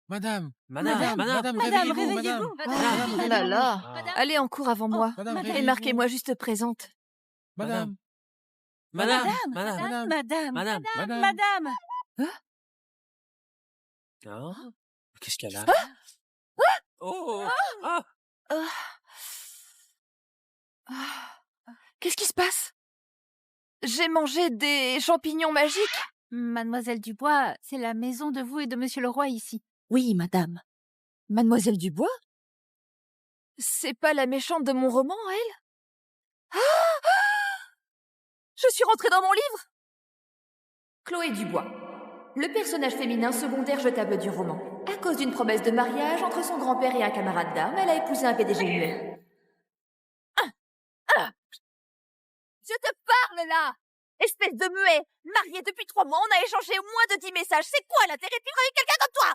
Madame, Madame, madame, réveillez-vous, réveillez-vous, madame. Oh là là. Madame. Allez en cours avant moi. madame, Et réveillez-vous. marquez-moi juste présente. Madame, Madame, madame, madame. madame. Oh, qu'est-ce qu'elle a? Oh! Ah. Ah. Qu'est-ce qui se passe? J'ai mangé des champignons magiques? Mademoiselle Dubois, c'est la maison de vous et de Monsieur le Roi ici. Oui, madame. Mademoiselle Dubois? C'est pas la méchante de mon roman, elle? Je suis rentrée dans mon livre! Chloé Dubois, le personnage féminin secondaire jetable du roman. À cause d'une promesse de mariage entre son grand-père et un camarade d'armes, elle a épousé un PDG muet. Je te parle, là! Espèce de muet! Mariée depuis 3 mois, on a échangé moins de 10 messages. C'est quoi l'intérêt de vivre avec quelqu'un comme toi?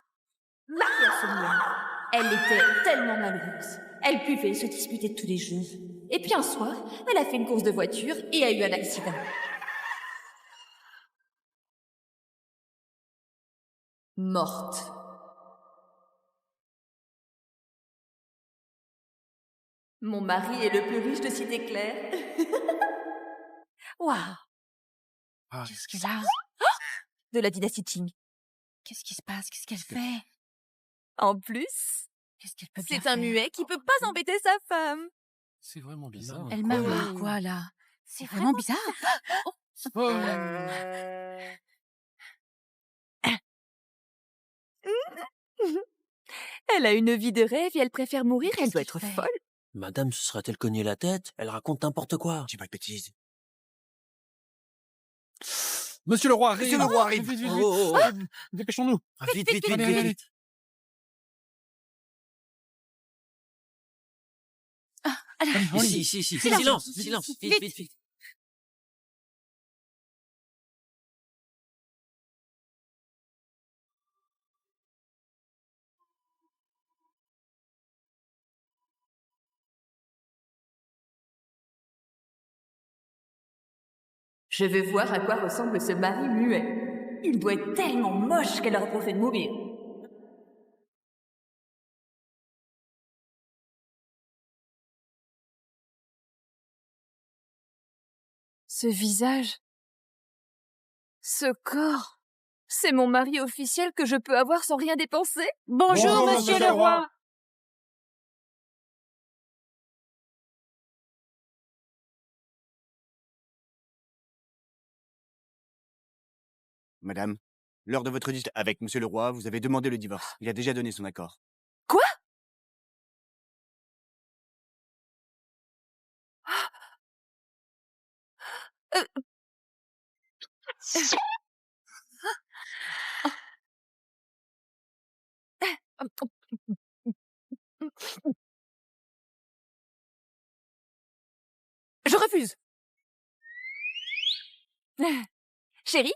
Mariée à ce muet, elle était tellement malheureuse. Elle buvait et se disputait tous les jours. Et puis un soir, elle a fait une course de voiture et a eu un accident. Morte. Mon mari est le plus riche de Cité Claire. Waouh! Ah, Qu'est-ce qu'elle a? De la dynastie Qing. Qu'est-ce qui se passe? Qu'est-ce qu'elle fait? En plus, Qu'est-ce qu'elle peut bien c'est un faire? muet qui peut pas embêter sa femme. c'est vraiment bizarre. Elle m'a Quoi? marre, quoi, là? C'est vraiment bizarre. Oh. Elle a une vie de rêve et elle préfère mourir. Elle Qu'est-ce doit qu'il être fait? folle. Madame se sera-t-elle cogné la tête? Elle raconte n'importe quoi. Dis pas de bêtises. Monsieur le roi arrive. Monsieur le roi arrive. Vite, vite, vite. Oh, oh, oh. Dépêchons-nous. Ah, vite, vite, vite, Allez, vite, allez, vite. Allez, Allez, Ici. Silence. Silence. Vite. Vite. Je veux voir à quoi ressemble ce mari muet. Il doit être tellement moche qu'elle aurait profité de mourir. Ce visage. Ce corps. C'est mon mari officiel que je peux avoir sans rien dépenser? Bonjour, Monsieur le Roi. Madame, lors de votre dispute avec Monsieur le Roi, vous avez demandé le divorce. Il a déjà donné son accord. Quoi? Euh. Je refuse. Chérie,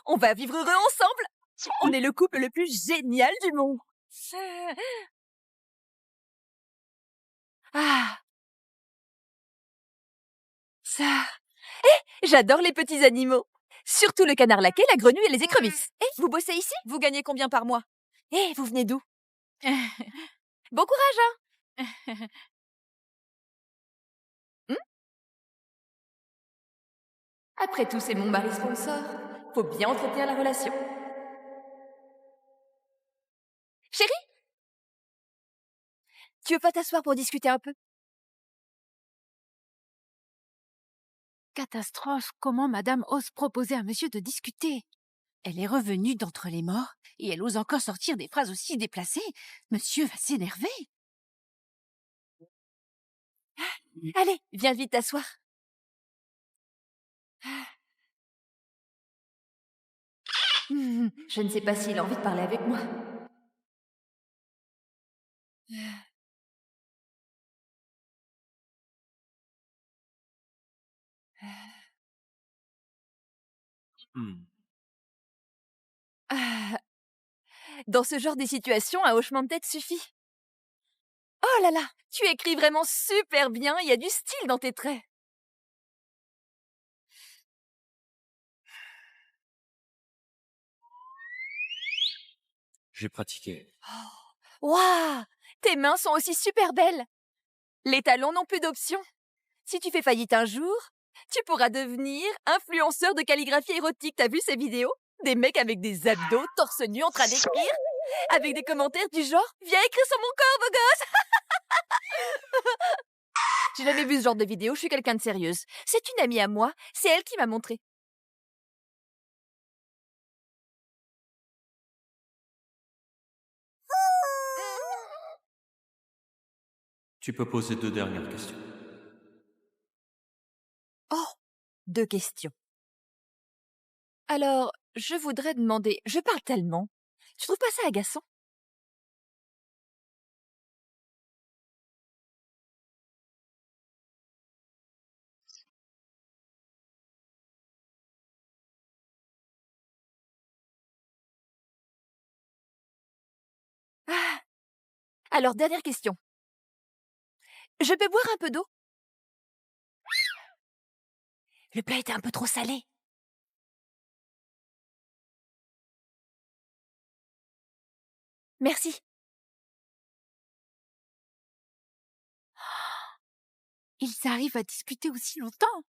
on va vivre heureux ensemble. On est le couple le plus génial du monde. Ah. Ça. J'adore les petits animaux. Surtout le canard laqué, la grenouille et les écrevisses. Vous bossez ici? Vous gagnez combien par mois? Vous venez d'où? Bon courage, hein. Après tout, c'est mon mari sponsor. Faut bien entretenir la relation. Chérie? Tu veux pas t'asseoir pour discuter un peu? Catastrophe, comment madame ose proposer à monsieur de discuter? Elle est revenue d'entre les morts et elle ose encore sortir des phrases aussi déplacées. Monsieur va s'énerver. Allez, viens vite t'asseoir. Je ne sais pas s'il a envie de parler avec moi. Ah. Dans ce genre de situation, un hochement de tête suffit. Oh là là, tu écris vraiment super bien, il y a du style dans tes traits. J'ai pratiqué. Waouh! Tes mains sont aussi super belles. Les talons n'ont plus d'option. Si tu fais faillite un jour, tu pourras devenir influenceur de calligraphie érotique. T'as vu ces vidéos? Des mecs avec des abdos, torse nu, en train d'écrire, avec des commentaires du genre « Viens écrire sur mon corps, beau gosse !» J'ai jamais vu ce genre de vidéo, je suis quelqu'un de sérieuse. C'est une amie à moi, c'est elle qui m'a montré. Tu peux poser 2 dernières questions. Oh, 2 questions. Alors, je voudrais demander, je parle tellement. Tu trouves pas ça agaçant? Ah. Alors, dernière question. Je peux boire un peu d'eau? Le plat était un peu trop salé. Merci. Ils arrivent à discuter aussi longtemps.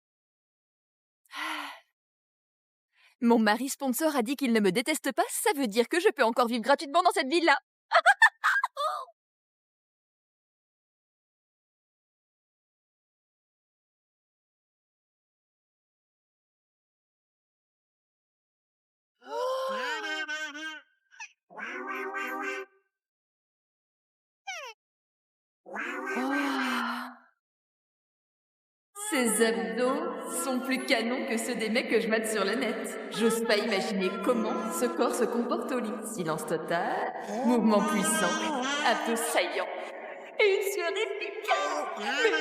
Mon mari sponsor a dit qu'il ne me déteste pas, ça veut dire que je peux encore vivre gratuitement dans cette ville-là. Ces abdos sont plus canons que ceux des mecs que je mate sur le net. J'ose pas imaginer comment ce corps se comporte au lit. Silence total, mouvement puissant, abdos saillants et une sueur épique. Mais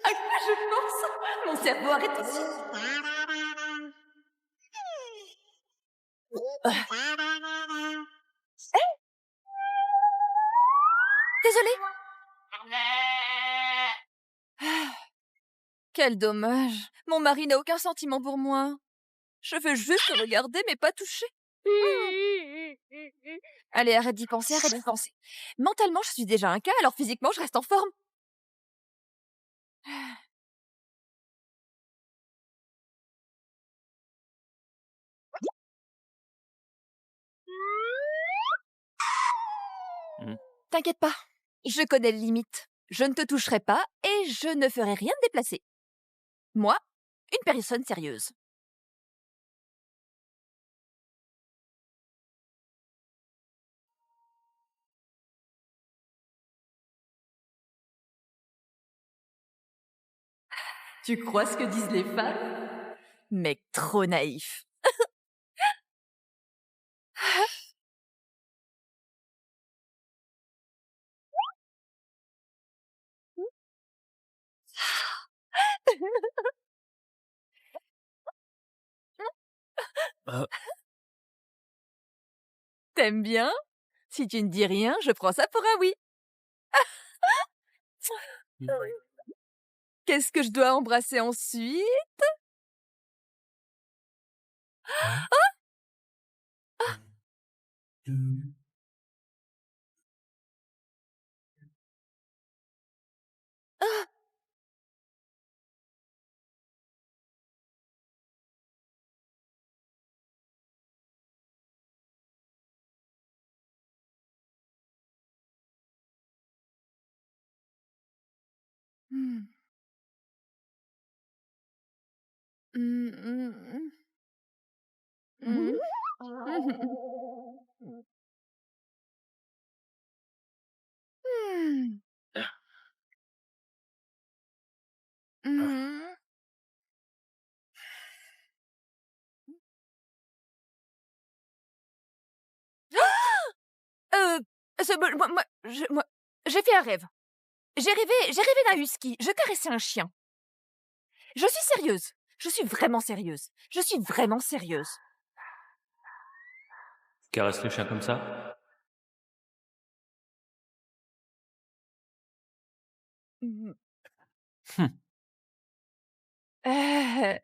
à quoi je pense? Mon cerveau arrête ici. Désolée. Quel dommage. Mon mari n'a aucun sentiment pour moi. Je veux juste le regarder, mais pas toucher. Allez, arrête d'y penser, arrête d'y penser. Mentalement, je suis déjà un cas, alors physiquement, je reste en forme. T'inquiète pas, je connais les limites. Je ne te toucherai pas et je ne ferai rien de déplacé. Moi, une personne sérieuse. Tu crois ce que disent les femmes? Mec trop naïf. Euh, T'aimes bien? Si tu ne dis rien, je prends ça pour un oui. Qu'est-ce que je dois embrasser ensuite? Hmm. Hmm, hmm, hmm. Hmm. Hmm. Euh, j'ai fait un rêve. J'ai rêvé d'un husky. Je caressais un chien. Je suis sérieuse. Je suis vraiment sérieuse. Je suis vraiment sérieuse. Caresse le chien comme ça? Mhm. Hum. Euh...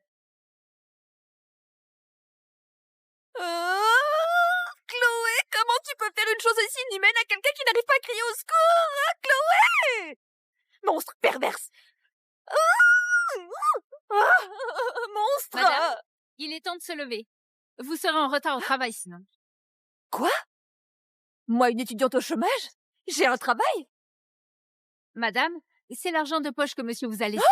Chloé, comment tu peux faire une chose aussi inhumaine à quelqu'un qui n'arrive pas à crier au secours? Ah, Chloé! Monstre perverse! Monstre! Madame? Il est temps de se lever. Vous serez en retard au travail sinon. Quoi? Moi, une étudiante au chômage? J'ai un travail? Madame, c'est l'argent de poche que monsieur vous a laissé.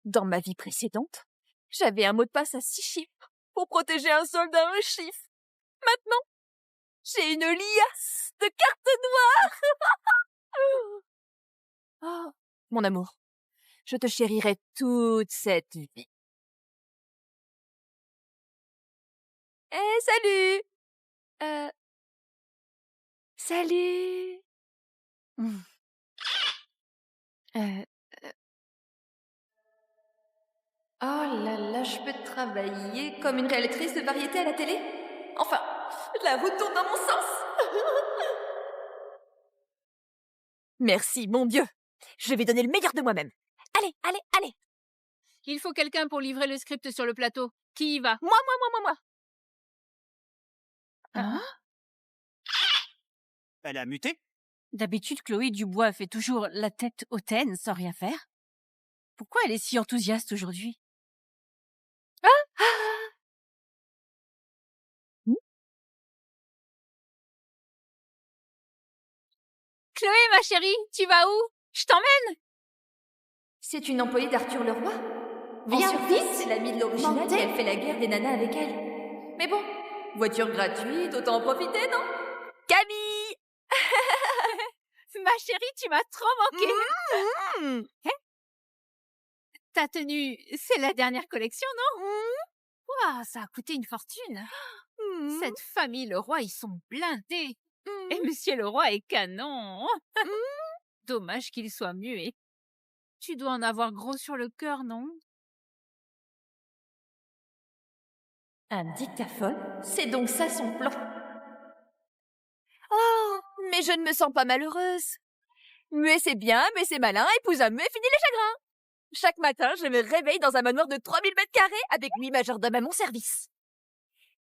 Dans ma vie précédente, j'avais un mot de passe à 6 chiffres pour protéger un soldat à un chiffre. Maintenant, j'ai une liasse de cartes noires. Oh, mon amour, je te chérirai toute cette vie. Salut! Salut! Oh là là, je peux travailler comme une réalisatrice de variété à la télé? Enfin, la roue tourne dans mon sens. Merci, mon Dieu. Je vais donner le meilleur de moi-même. Allez, allez, allez. Il faut quelqu'un pour livrer le script sur le plateau. Qui y va? Moi. Hein? Elle a muté? D'habitude, Chloé Dubois fait toujours la tête hautaine sans rien faire. Pourquoi elle est si enthousiaste aujourd'hui? Chloé, ma chérie, tu vas où? Je t'emmène. C'est une employée d'Arthur Leroy. Viens vite, c'est l'amie de l'original et elle fait la guerre des nanas avec elle. Mais bon, voiture gratuite, autant en profiter, non? Camille! Ma chérie, tu m'as trop manqué. Ta tenue, c'est la dernière collection, non? Ouah, ça a coûté une fortune. Cette famille Leroy, ils sont blindés. Et Monsieur Leroy est canon. Dommage qu'il soit muet. Tu dois en avoir gros sur le cœur, non? Un dictaphone? C'est donc ça son plan. Oh, mais je ne me sens pas malheureuse. Muet, c'est bien, mais c'est malin. Épouse un muet, fini les chagrins. Chaque matin, je me réveille dans un manoir de 3000 mètres carrés avec 8 majordomes à mon service.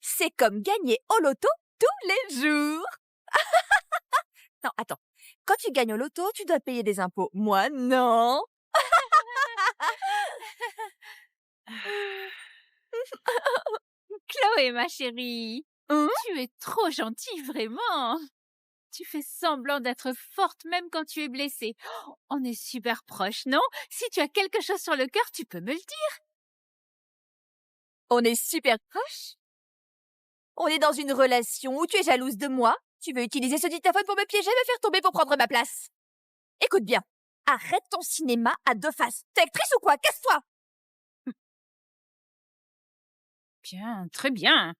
C'est comme gagner au loto tous les jours. Non, attends. Quand tu gagnes au loto, tu dois payer des impôts. Moi, non. Chloé, ma chérie, Hein? tu es trop gentille, vraiment. Tu fais semblant d'être forte même quand tu es blessée. Oh, on est super proches, non? Si tu as quelque chose sur le cœur, tu peux me le dire. On est super proches. On est dans une relation où tu es jalouse de moi. Tu veux utiliser ce dictaphone pour me piéger, me faire tomber pour prendre ma place. Écoute bien. Arrête ton cinéma à 2 faces. T'es actrice ou quoi? Casse-toi! Bien, très bien.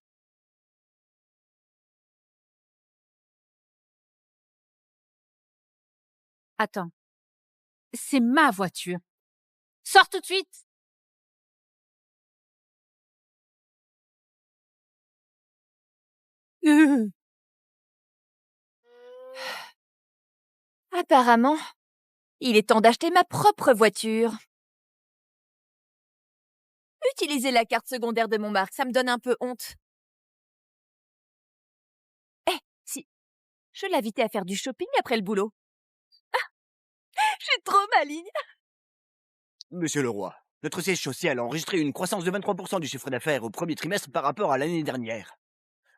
Attends. C'est ma voiture. Sors tout de suite. Apparemment, il est temps d'acheter ma propre voiture. Utiliser la carte secondaire de mon marque, ça me donne un peu honte. Si, je l'invitais à faire du shopping après le boulot. Je suis trop maligne. Monsieur Leroy, notre siège social a enregistré une croissance de 23% du chiffre d'affaires au premier trimestre par rapport à l'année dernière,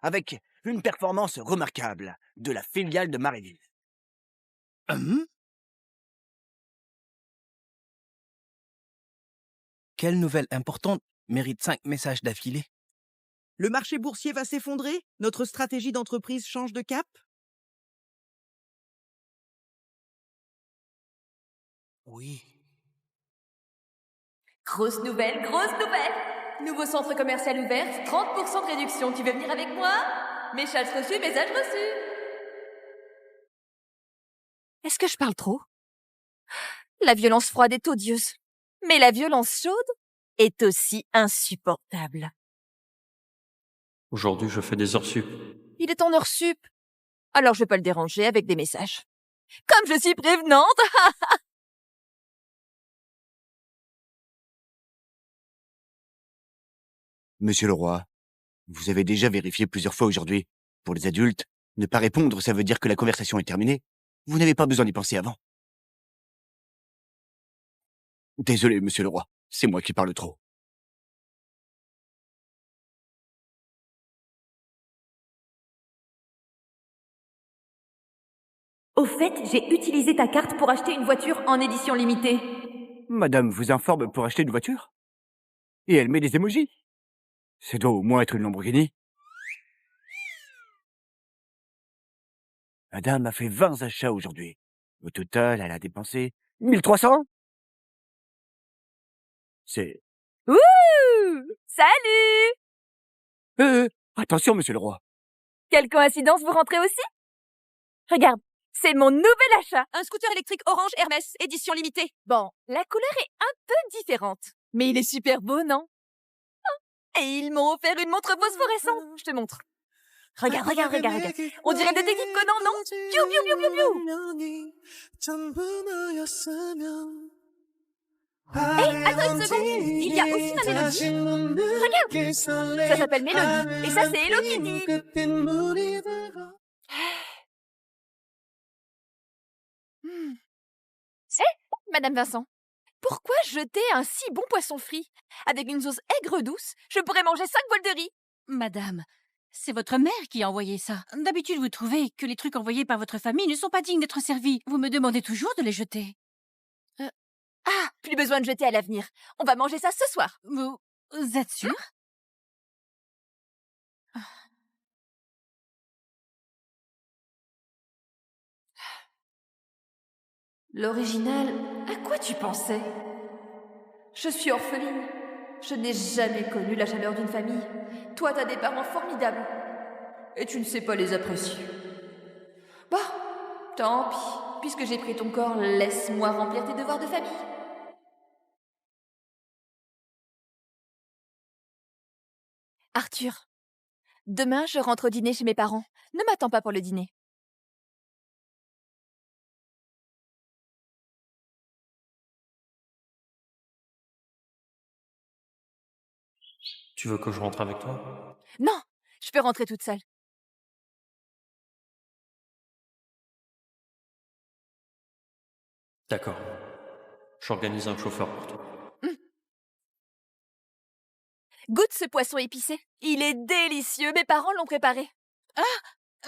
avec une performance remarquable de la filiale de Maréville. Quelle nouvelle importante mérite 5 messages d'affilée? Le marché boursier va s'effondrer? Notre stratégie d'entreprise change de cap? Oui. Grosse nouvelle, grosse nouvelle! Nouveau centre commercial ouvert, 30% de réduction. Tu veux venir avec moi? Message reçu, message reçu. Est-ce que je parle trop? La violence froide est odieuse, mais la violence chaude est aussi insupportable. Aujourd'hui, je fais des heures sup. Il est en heure sup. Alors je vais pas le déranger avec des messages. Comme je suis prévenante! Monsieur le roi, vous avez déjà vérifié plusieurs fois aujourd'hui. Pour les adultes, ne pas répondre, ça veut dire que la conversation est terminée. Vous n'avez pas besoin d'y penser avant. Désolé, monsieur le roi, c'est moi qui parle trop. Au fait, j'ai utilisé ta carte pour acheter une voiture en édition limitée. Madame vous informe pour acheter une voiture? Et elle met des émojis? Ça doit au moins être une Lamborghini. Madame a fait 20 achats aujourd'hui. Au total, elle a dépensé 1300. C'est... Ouh! Salut! Attention, monsieur le roi. Quelle coïncidence, vous rentrez aussi? Regarde, c'est mon nouvel achat. Un scooter électrique orange Hermès, édition limitée. Bon, la couleur est un peu différente. Mais il est super beau, non? Et ils m'ont offert une montre phosphorescente. Je te montre. Regarde, regarde, regarde, regarde. On dirait des détectives Conan, non? Piou, piou, piou, piou, piou. Hé, attends une seconde. Il y a aussi ma Mélodie. Regarde. Ça s'appelle Mélodie. Et ça, c'est Hello Kitty. Madame Vincent, pourquoi jeter un si bon poisson frit? Avec une sauce aigre douce, je pourrais manger 5 bols de riz. Madame, c'est votre mère qui a envoyé ça. D'habitude, vous trouvez que les trucs envoyés par votre famille ne sont pas dignes d'être servis. Vous me demandez toujours de les jeter. Ah, plus besoin de jeter à l'avenir. On va manger ça ce soir. Vous êtes sûr? L'original, à quoi tu pensais? Je suis orpheline. Je n'ai jamais connu la chaleur d'une famille. Toi, t'as des parents formidables. Et tu ne sais pas les apprécier. Bah, tant pis. Puisque j'ai pris ton corps, laisse-moi remplir tes devoirs de famille. Arthur, demain, je rentre au dîner chez mes parents. Ne m'attends pas pour le dîner. Tu veux que je rentre avec toi? Non, je peux rentrer toute seule. D'accord. J'organise un chauffeur pour toi. Goûte ce poisson épicé. Il est délicieux. Mes parents l'ont préparé.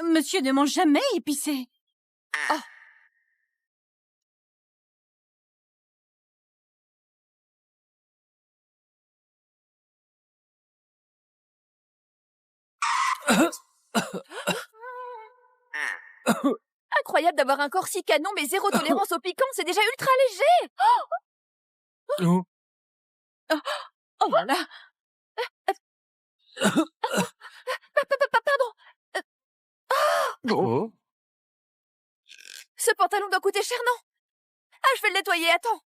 Monsieur ne mange jamais épicé. Incroyable d'avoir un corps si canon, mais zéro tolérance au piquant. C'est déjà ultra léger. Oh. Oh là là. Pardon. Oh. Ce pantalon doit coûter cher, non? Ah, je vais le nettoyer. Attends.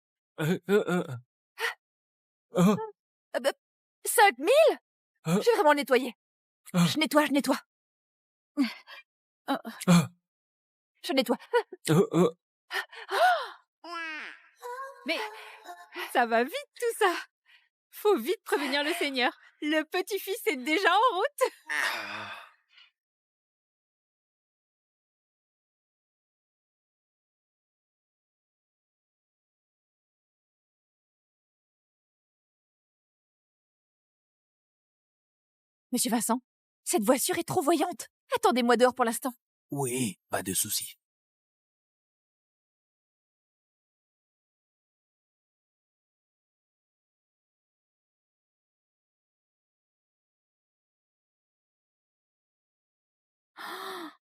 5000? Je vais vraiment le nettoyer. Je nettoie, je nettoie. Je nettoie. Mais ça va vite tout ça. Faut vite prévenir le Seigneur. Le petit-fils est déjà en route. Monsieur Vincent, cette voiture est trop voyante. Attendez-moi dehors pour l'instant. Oui, pas de souci.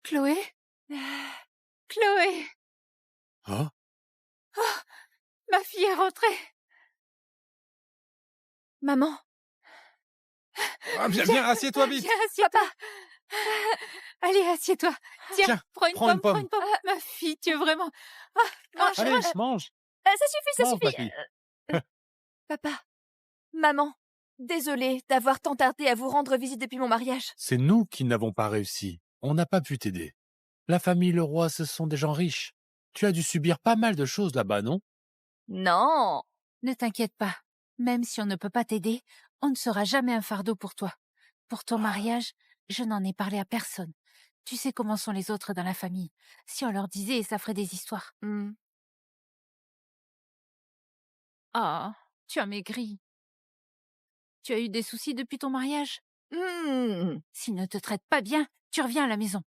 Chloé? Chloé? Hein? Ma fille est rentrée. Maman. Ah, viens, assieds-toi vite. Viens, assieds-toi. Allez, assieds-toi. Tiens, prends une pomme. Ah, ma fille, tu es vraiment... mange, Allez, mange. mange. Ça suffit, ça Mange, ma suffit. fille. Papa. Maman. Désolée d'avoir tant tardé à vous rendre visite depuis mon mariage. C'est nous qui n'avons pas réussi. On n'a pas pu t'aider. La famille le roi, ce sont des gens riches. Tu as dû subir pas mal de choses là-bas, non? Non. Ne t'inquiète pas. Même si on ne peut pas t'aider, on ne sera jamais un fardeau pour toi. Pour ton mariage, je n'en ai parlé à personne. Tu sais comment sont les autres dans la famille. Si on leur disait, ça ferait des histoires. Ah, tu as maigri. Tu as eu des soucis depuis ton mariage? S'il ne te traite pas bien, tu reviens à la maison.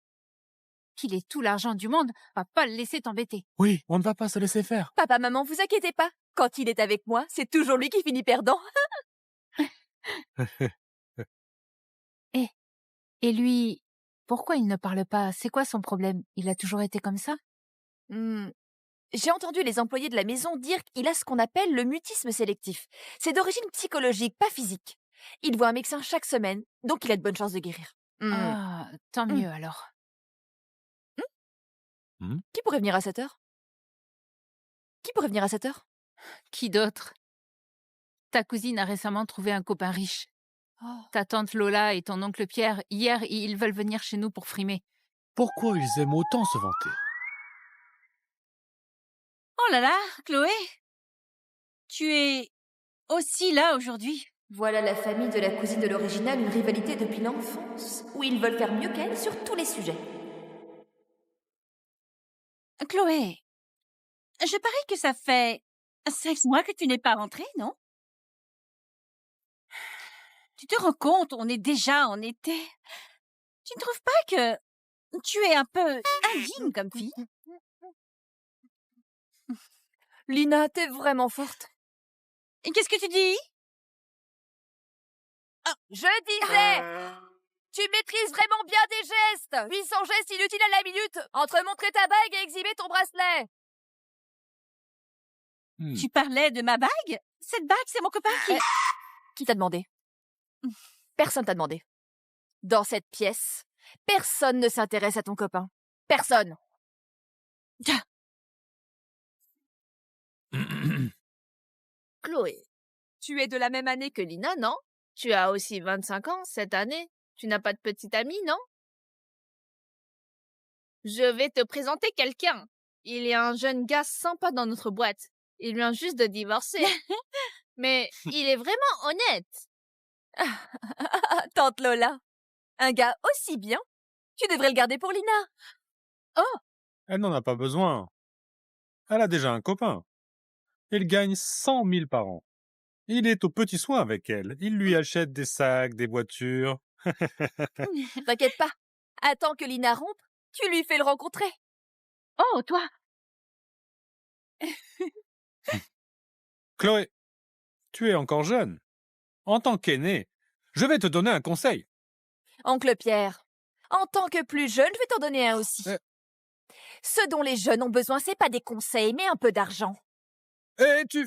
Qu'il ait tout l'argent du monde, va pas le laisser t'embêter. Oui, on ne va pas se laisser faire. Papa, maman, vous inquiétez pas. Quand il est avec moi, c'est toujours lui qui finit perdant. Et lui, pourquoi il ne parle pas? C'est quoi son problème? Il a toujours été comme ça? J'ai entendu les employés de la maison dire qu'il a ce qu'on appelle le mutisme sélectif. C'est d'origine psychologique, pas physique. Il voit un médecin chaque semaine, donc il a de bonnes chances de guérir. Ah, tant mieux alors. Qui pourrait venir à cette heure? Qui pourrait venir à cette heure? Qui d'autre? Ta cousine a récemment trouvé un copain riche. Ta tante Lola et ton oncle Pierre, hier, ils veulent venir chez nous pour frimer. Pourquoi ils aiment autant se vanter? Oh là là, Chloé! Tu es aussi là aujourd'hui? Voilà la famille de la cousine de l'original, une rivalité depuis l'enfance, où ils veulent faire mieux qu'elle sur tous les sujets. Chloé, je parie que ça fait 5 mois que tu n'es pas rentrée, non? Tu te rends compte, on est déjà en été. Tu ne trouves pas que tu es un peu indigne comme fille? Lina, t'es vraiment forte. Et qu'est-ce que tu dis? Je disais, tu maîtrises vraiment bien tes gestes. 800 gestes inutiles à la minute entre montrer ta bague et exhiber ton bracelet. Tu parlais de ma bague? Cette bague, c'est mon copain qui... Qui t'a demandé? Personne t'a demandé. Dans cette pièce, personne ne s'intéresse à ton copain. Personne. Chloé, tu es de la même année que Lina, non? Tu as aussi 25 ans cette année. Tu n'as pas de petite amie, non? Je vais te présenter quelqu'un. Il y a un jeune gars sympa dans notre boîte. Il vient juste de divorcer. Mais il est vraiment honnête. Tante Lola, un gars aussi bien, tu devrais le garder pour Lina. Elle n'en a pas besoin. Elle a déjà un copain. Il gagne 100 000 par an. Il est aux petits soins avec elle. Il lui achète des sacs, des voitures. T'inquiète pas. Attends que Lina rompe, tu lui fais le rencontrer. Oh, toi! Chloé, tu es encore jeune. En tant qu'aîné, je vais te donner un conseil. Oncle Pierre, en tant que plus jeune, je vais t'en donner un aussi. Ce dont les jeunes ont besoin, c'est pas des conseils, mais un peu d'argent. Et tu...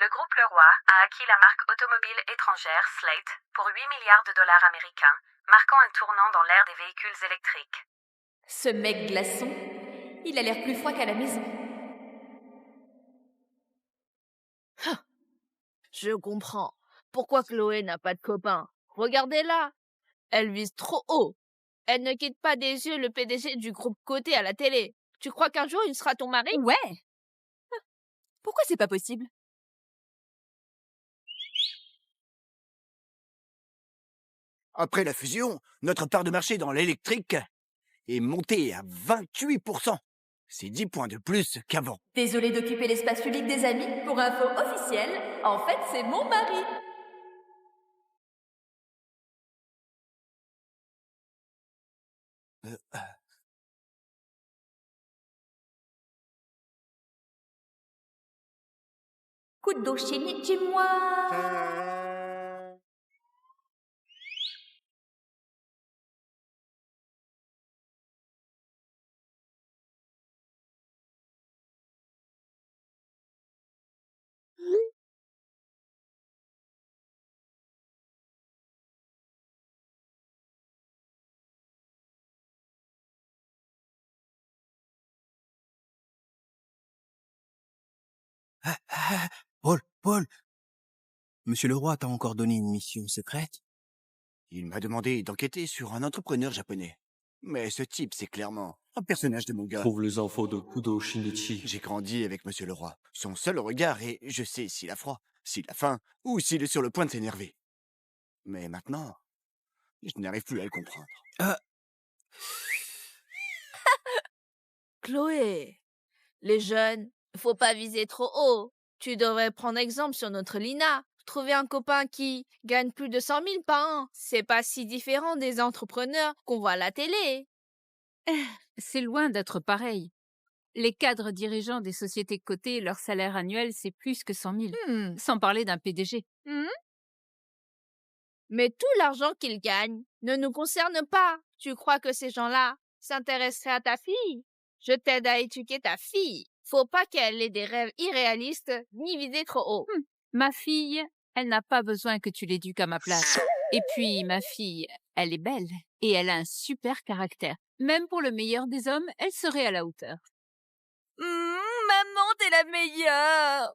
Le groupe Leroy a acquis la marque automobile étrangère Slate pour 8 milliards de dollars américains, marquant un tournant dans l'ère des véhicules électriques. Ce mec glaçon, il a l'air plus froid qu'à la maison. Je comprends. Pourquoi Chloé n'a pas de copain? Regardez-la. Elle vise trop haut. Elle ne quitte pas des yeux le PDG du groupe coté à la télé. Tu crois qu'un jour il sera ton mari? Ouais. Pourquoi c'est pas possible? Après la fusion, notre part de marché dans l'électrique est montée à 28%. C'est 10 points de plus qu'avant. Désolé d'occuper l'espace public des amis. Pour info officielle, en fait, c'est mon mari. Coup d'eau chez moi. Paul, Monsieur Leroy t'a encore donné une mission secrète? Il m'a demandé d'enquêter sur un entrepreneur japonais. Mais ce type, c'est clairement un personnage de manga. Trouve les infos de Kudo Shinichi. J'ai grandi avec Monsieur le Roi. Son seul regard est je sais s'il a froid, s'il a faim, ou s'il est sur le point de s'énerver. Mais maintenant, je n'arrive plus à le comprendre. Chloé, les jeunes, faut pas viser trop haut. Tu devrais prendre exemple sur notre Lina. Trouver un copain qui gagne plus de 100 000 par an, c'est pas si différent des entrepreneurs qu'on voit à la télé. C'est loin d'être pareil. Les cadres dirigeants des sociétés cotées, leur salaire annuel, c'est plus que 100 000. Sans parler d'un PDG. Mais tout l'argent qu'ils gagnent ne nous concerne pas. Tu crois que ces gens-là s'intéresseraient à ta fille? Je t'aide à éduquer ta fille. Faut pas qu'elle ait des rêves irréalistes ni viser trop haut. Ma fille, elle n'a pas besoin que tu l'éduques à ma place. Et puis, ma fille, elle est belle et elle a un super caractère. Même pour le meilleur des hommes, elle serait à la hauteur. Maman, t'es la meilleure.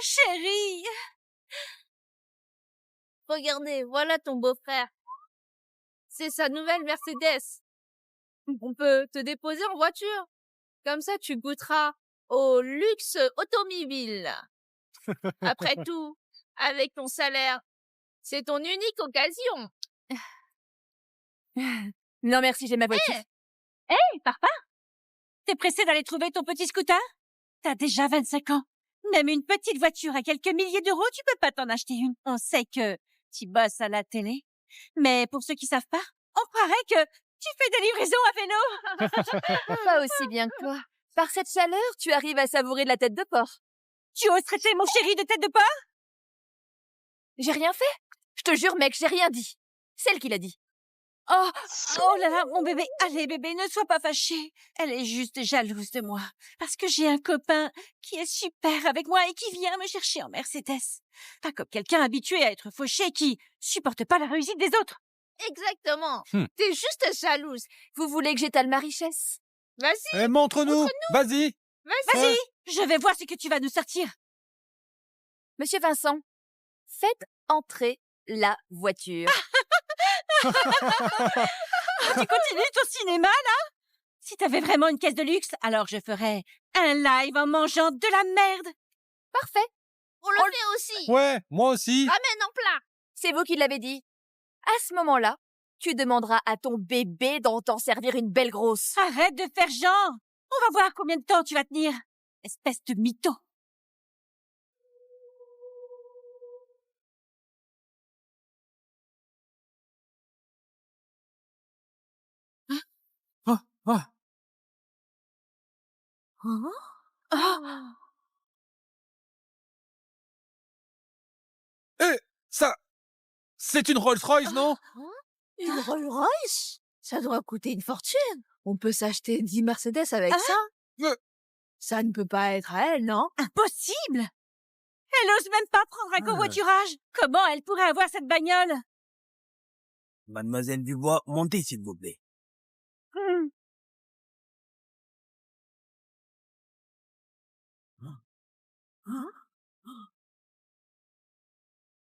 Chérie! Regardez, voilà ton beau-frère. C'est sa nouvelle Mercedes. On peut te déposer en voiture. Comme ça, tu goûteras au luxe automobile. Après tout, avec ton salaire, c'est ton unique occasion. Non merci, j'ai ma voiture. Hé, papa! T'es pressé d'aller trouver ton petit scooter? T'as déjà 25 ans. Même une petite voiture à quelques milliers d'euros, tu peux pas t'en acheter une. On sait que tu bosses à la télé. Mais pour ceux qui savent pas, on croirait que tu fais des livraisons à vélo. Pas aussi bien que toi. Par cette chaleur, tu arrives à savourer de la tête de porc. Tu oses traiter mon chéri de tête de porc? J'ai rien fait. Je te jure, mec, j'ai rien dit. C'est elle qui l'a dit. Oh là là, mon bébé. Allez, bébé, ne sois pas fâché. Elle est juste jalouse de moi. Parce que j'ai un copain qui est super avec moi et qui vient me chercher en Mercedes. Pas comme quelqu'un habitué à être fauché qui supporte pas la réussite des autres. Exactement. T'es juste jalouse. Vous voulez que j'étale ma richesse? Vas-y. Montre-nous. Vas-y. Vas-y, je vais voir ce que tu vas nous sortir. Monsieur Vincent, faites entrer la voiture. Tu continues ton cinéma, là? Si t'avais vraiment une caisse de luxe, alors je ferais un live en mangeant de la merde. Parfait. On le fait aussi. Ouais, moi aussi. Ramène en plat. C'est vous qui l'avez dit. À ce moment-là, tu demanderas à ton bébé d'en t'en servir une belle grosse. Arrête de faire genre. On va voir combien de temps tu vas tenir. Espèce de mytho. Ça, c'est une Rolls-Royce, non? Une Rolls-Royce? Ça doit coûter une fortune. On peut s'acheter 10 Mercedes avec ça. Ça ne peut pas être à elle, non? Impossible! Elle ose même pas prendre un covoiturage. Comment elle pourrait avoir cette bagnole? Mademoiselle Dubois, montez s'il vous plaît.